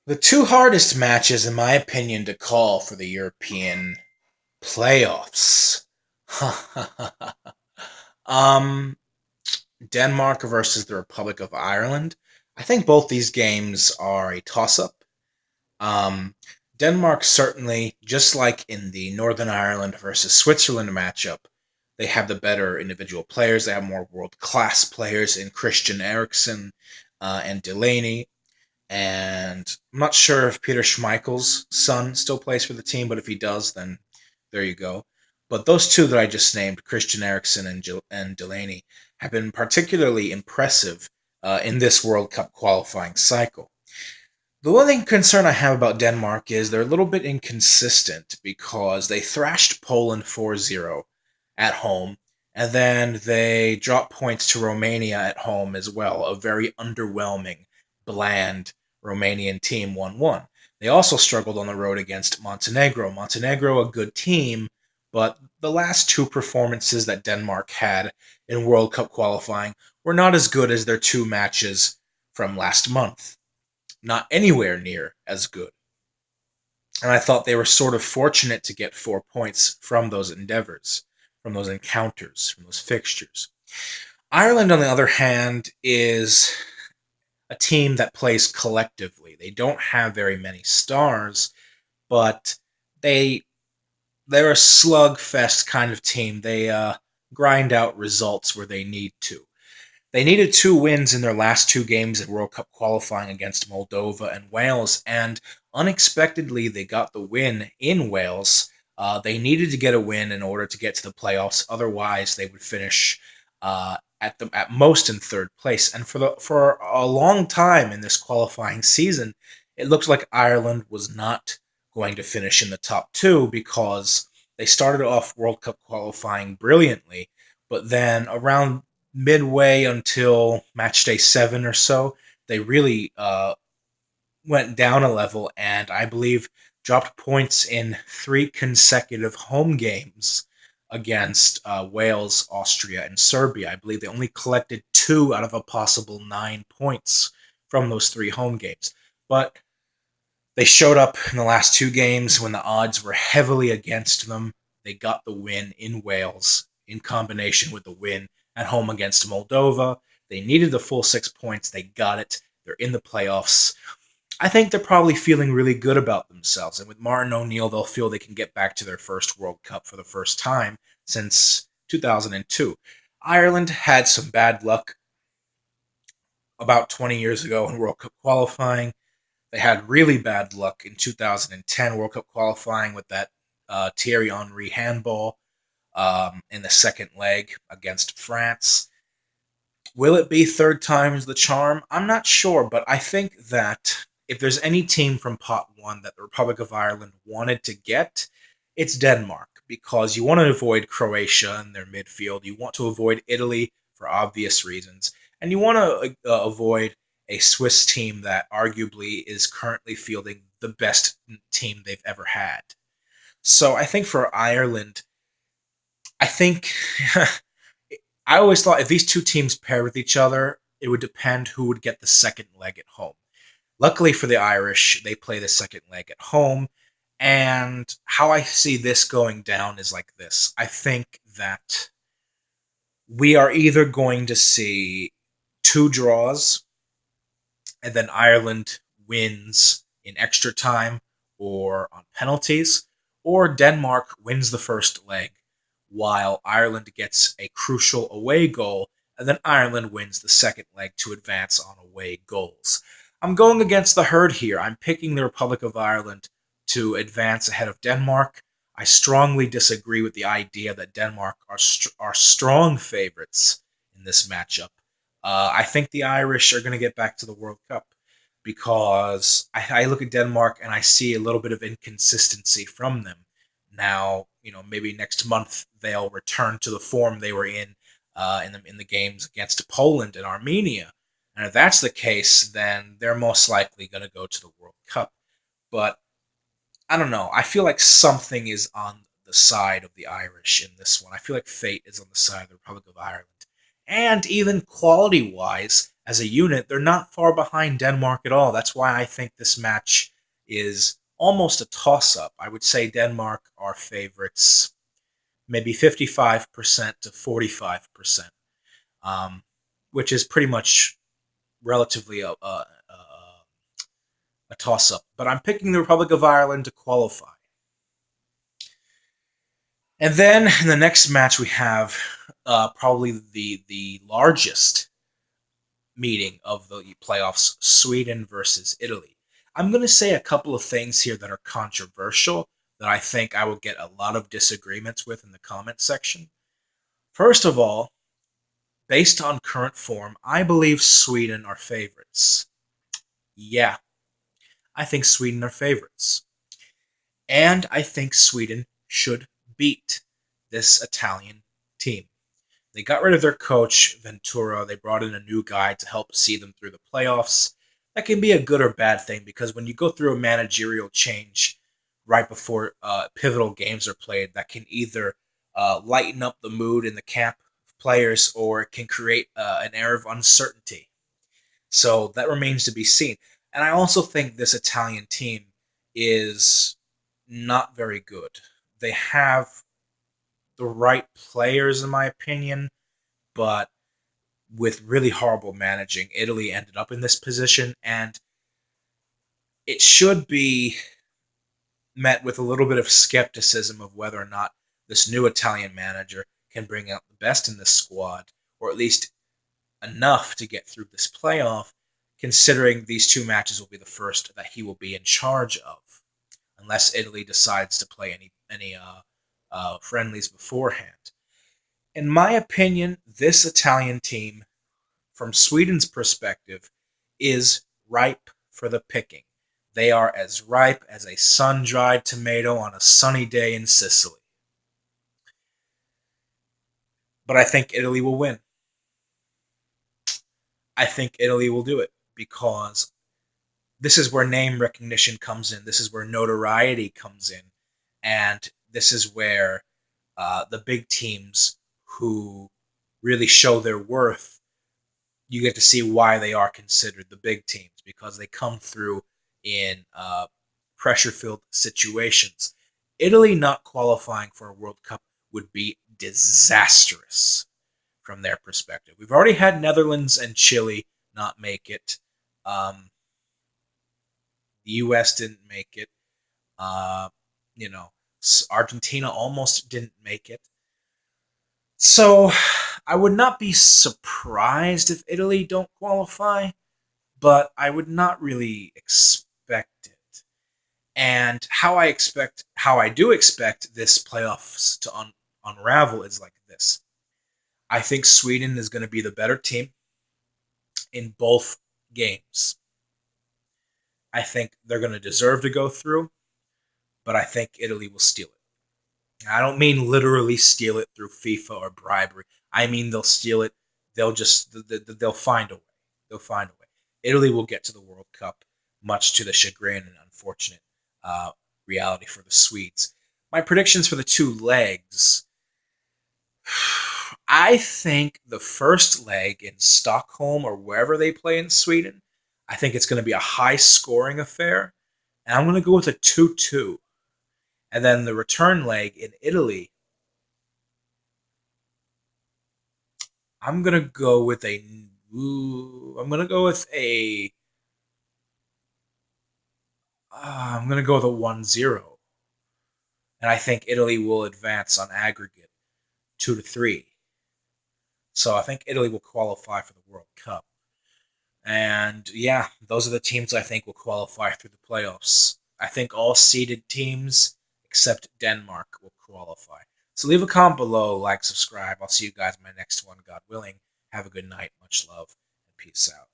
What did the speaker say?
The two hardest matches, in my opinion, to call for the European playoffs. um, Denmark versus the Republic of Ireland. I think both these games are a toss-up. Um, Denmark certainly, just like in the Northern Ireland versus Switzerland matchup, they have the better individual players. They have more world-class players in Christian Eriksen and Delaney. And I'm not sure if Peter Schmeichel's son still plays for the team, but if he does, then there you go. But those two that I just named, Christian Eriksen and Delaney, have been particularly impressive in this World Cup qualifying cycle. The only concern I have about Denmark is they're a little bit inconsistent because they thrashed Poland 4-0 at home, and then they dropped points to Romania at home as well. A very underwhelming, bland Romanian team 1-1. They also struggled on the road against Montenegro. Montenegro, a good team, but the last two performances that Denmark had in World Cup qualifying were not as good as their two matches from last month. Not anywhere near as good. And I thought they were sort of fortunate to get 4 points from those endeavors, from those encounters, from those fixtures. Ireland, on the other hand, is a team that plays collectively. They don't have very many stars, but they they're a slugfest kind of team. They grind out results where they need to. They needed two wins in their last two games at World Cup qualifying against Moldova and Wales, and unexpectedly they got the win in Wales. They needed to get a win in order to get to the playoffs. Otherwise, they would finish at most in third place. And for a long time in this qualifying season, it looked like Ireland was not going to finish in the top two because they started off World Cup qualifying brilliantly, but then around midway until match day 7 or so, they really went down a level and I believe dropped points in three consecutive home games against Wales, Austria, and Serbia. I believe they only collected 2 out of a possible 9 points from those 3 home games. But they showed up in the last 2 games when the odds were heavily against them. They got the win in Wales in combination with the win at home against Moldova. They needed the full 6 points. They got it. They're in the playoffs. I think they're probably feeling really good about themselves. And with Martin O'Neill, they'll feel they can get back to their first World Cup for the first time since 2002. Ireland had some bad luck about 20 years ago in World Cup qualifying. They had really bad luck in 2010 World Cup qualifying with that Thierry Henry handball in the second leg against France. Will it be third time's the charm? I'm not sure, but I think that if there's any team from Pot 1 that the Republic of Ireland wanted to get, it's Denmark, because you want to avoid Croatia in their midfield. You want to avoid Italy for obvious reasons. And you want to avoid a Swiss team that arguably is currently fielding the best team they've ever had. So I think for Ireland, I think I always thought if these two teams paired with each other, it would depend who would get the second leg at home. Luckily for the Irish, they play the second leg at home. And how I see this going down is like this. I think that we are either going to see 2 draws and then Ireland wins in extra time or on penalties, or Denmark wins the first leg while Ireland gets a crucial away goal, and then Ireland wins the second leg to advance on away goals. I'm going against the herd here. I'm picking the Republic of Ireland to advance ahead of Denmark. I strongly disagree with the idea that Denmark are strong favorites in this matchup. I think the Irish are going to get back to the World Cup because I look at Denmark and I see a little bit of inconsistency from them. Now, maybe next month they'll return to the form they were in the games against Poland and Armenia. And if that's the case, then they're most likely going to go to the World Cup. But I don't know. I feel like something is on the side of the Irish in this one. I feel like fate is on the side of the Republic of Ireland. And even quality wise, as a unit, they're not far behind Denmark at all. That's why I think this match is almost a toss-up. I would say Denmark are favorites, maybe 55% to 45%, which is pretty much relatively a toss-up. But I'm picking the Republic of Ireland to qualify. And then in the next match, we have probably the largest meeting of the playoffs, Sweden versus Italy. I'm going to say a couple of things here that are controversial that I think I will get a lot of disagreements with in the comment section. First of all, based on current form, I believe Sweden are favorites. Yeah, I think Sweden are favorites. And I think Sweden should beat this Italian team. They got rid of their coach, Ventura. They brought in a new guy to help see them through the playoffs. That can be a good or bad thing because when you go through a managerial change right before pivotal games are played, that can either lighten up the mood in the camp of players or it can create an air of uncertainty. So that remains to be seen. And I also think this Italian team is not very good. They have the right players, in my opinion, but with really horrible managing, Italy ended up in this position, and it should be met with a little bit of skepticism of whether or not this new Italian manager can bring out the best in this squad, or at least enough to get through this playoff, considering these two matches will be the first that he will be in charge of, unless Italy decides to play any friendlies beforehand. In my opinion, this Italian team, from Sweden's perspective, is ripe for the picking. They are as ripe as a sun-dried tomato on a sunny day in Sicily. But I think Italy will win. I think Italy will do it because this is where name recognition comes in. This is where notoriety comes in. And this is where the big teams who really show their worth, you get to see why they are considered the big teams because they come through in pressure-filled situations. Italy not qualifying for a World Cup would be disastrous from their perspective. We've already had Netherlands and Chile not make it. The U.S. didn't make it. Argentina almost didn't make it. So I would not be surprised if Italy don't qualify, but I would not really expect it. And how I do expect this playoffs to unravel is like this. I think Sweden is going to be the better team in both games. I think they're going to deserve to go through, but I think Italy will steal it. I don't mean literally steal it through FIFA or bribery. I mean they'll steal it. They'll find a way. They'll find a way. Italy will get to the World Cup, much to the chagrin and unfortunate reality for the Swedes. My predictions for the two legs. I think the first leg in Stockholm or wherever they play in Sweden, I think it's going to be a high-scoring affair, and I'm going to go with a 2-2. And then the return leg in Italy, I'm going to go with a 1-0. And I think Italy will advance on aggregate 2-3. So I think Italy will qualify for the World Cup. And yeah, those are the teams I think will qualify through the playoffs. I think all seeded teams except Denmark will qualify. So leave a comment below, like, subscribe. I'll see you guys in my next one, God willing. Have a good night. Much love and peace out.